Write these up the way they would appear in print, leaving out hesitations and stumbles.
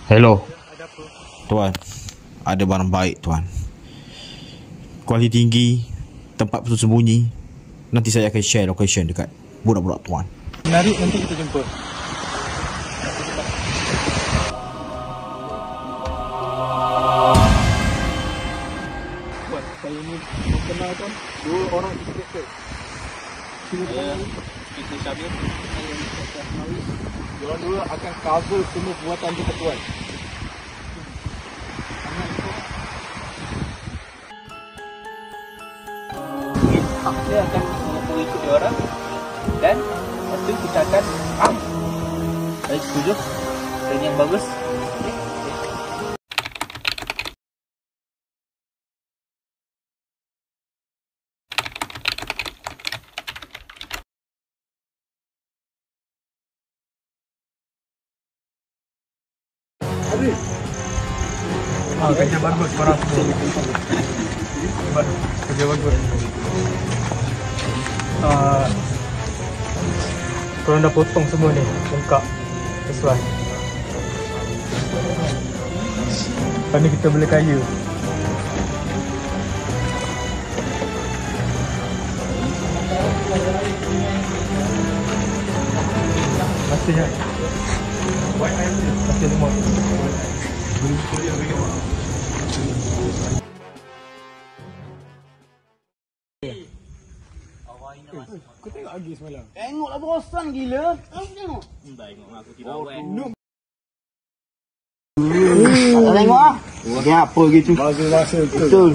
Hello. Tuan, ada barang baik tuan. Kualiti tinggi, tempat bersembunyi. Nanti saya akan share location dekat budak-budak tuan. Menarik, nanti kita jumpa. Tuan, saya ni mengenalkan dua orang inspektor. Kita Syamil, diorang dua akan cover semua buatan kita tuan. Kita akan mengikut diorang dan lepas tu kita akan saya setuju dan yang bagus. Kerja bagus korang semua. Kerja bagus. Korang dah potong semua ni, lengkap. Sesuai. Lepas ni kita boleh kaya. Terima kasih ya. Terima kasih semua. Kau tengok lagi semalam? Tengoklah bosan gila. Tengok. Tengok aku tidak awal. Tak tengok ah. Dia apa gitu? Bagus rasa Betul.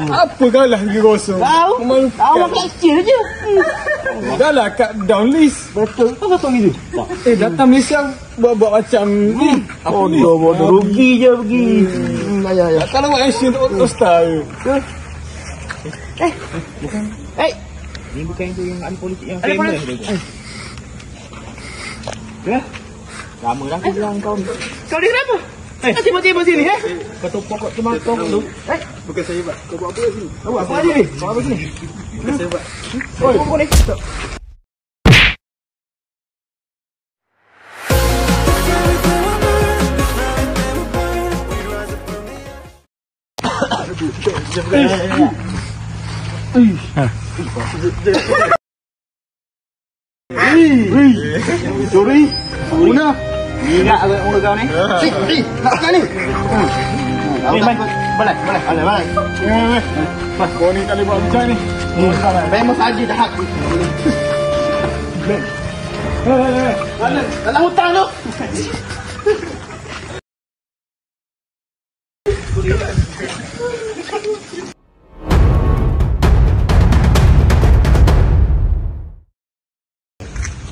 Apa kalah pergi kosong? Tahu. Awak kecil je. Dah lah kat down list. Betul. Kau kosong gitu. Datang Malaysia buat macam Bodoh rugi je pergi. Ya. kalau buat action auto style. Bukan. Ni bukan itu yang ahli politik yang famous tu. Ya. Lama dah aku bilang kau ni. Kau ni kenapa? Tiba-tiba sini Kau tu pokok temakau tu. Bukan saya buat. Kau buat apa sini? Kau buat apa ni? Buat apa sini? Bukan saya buat. Oi, pokok ni. Curi Una ingat agak muka kau ni nak kan ni balik Kau ni tak boleh buat macam ni. memang saja dah hak dalam hutan tu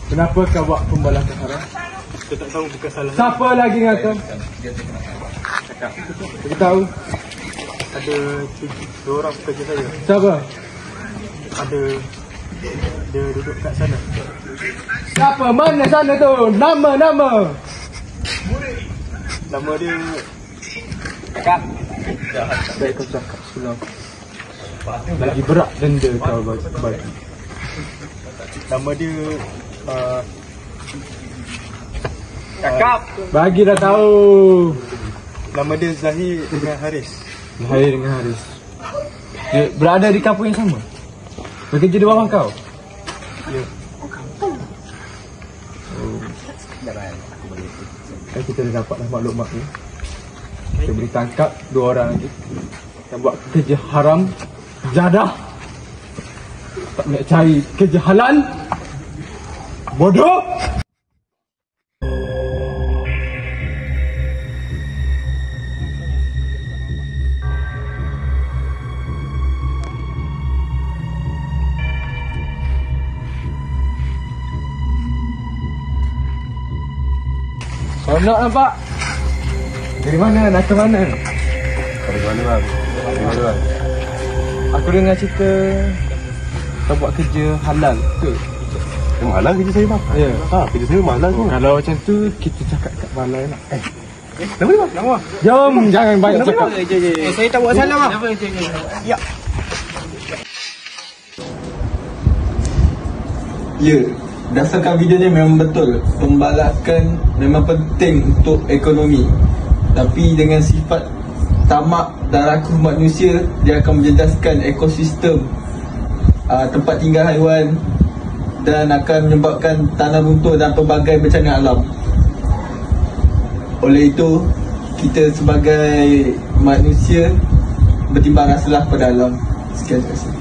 Kenapa kau buat pembalasan haram? Kita tak tahu bukan salah. Siapa lagi dengan kau? Cakap. Kita tahu. Ada 2 orang pekerja saya. Siapa? Ada. Dia duduk kat sana. Siapa? Mana sana tu? Nama. Nama dia. Cakap. Baik kau cakap sebelum. Lagi berat denda kau bagi. Nama dia. Cakap. Bagi dah tahu. Nama dia Zahir dengan Haris. Dia berada di kampung yang sama. Bekerja di bawah kau. Ya. Kan kita dah dapat maklumat ni. Kita boleh tangkap 2 orang lagi yang buat kerja haram, jadah. Tak nak cari kerja halal. Bodoh! Kau nak nampak? Dari mana? Nak ke mana? Dari mana bang? Aku dengar cerita kau buat kerja halal ke? Memang halal kerja saya bang. Ya. Kerja saya memang halal tu. Kalau macam tu kita cakap kat balai nak. Nama dia bang? Nama. Jom, jangan banyak cakap. saya tak buat salah bang. Ya. Ya, dasarkan video ni memang betul. Pembalakan memang penting untuk ekonomi. Tapi dengan sifat tamak dan rakus manusia, dia akan menjejaskan ekosistem tempat tinggal haiwan dan akan menyebabkan tanah runtuh dan pelbagai bencana alam. Oleh itu, kita sebagai manusia bertimbang rasalah pada alam. Sekian terima kasih.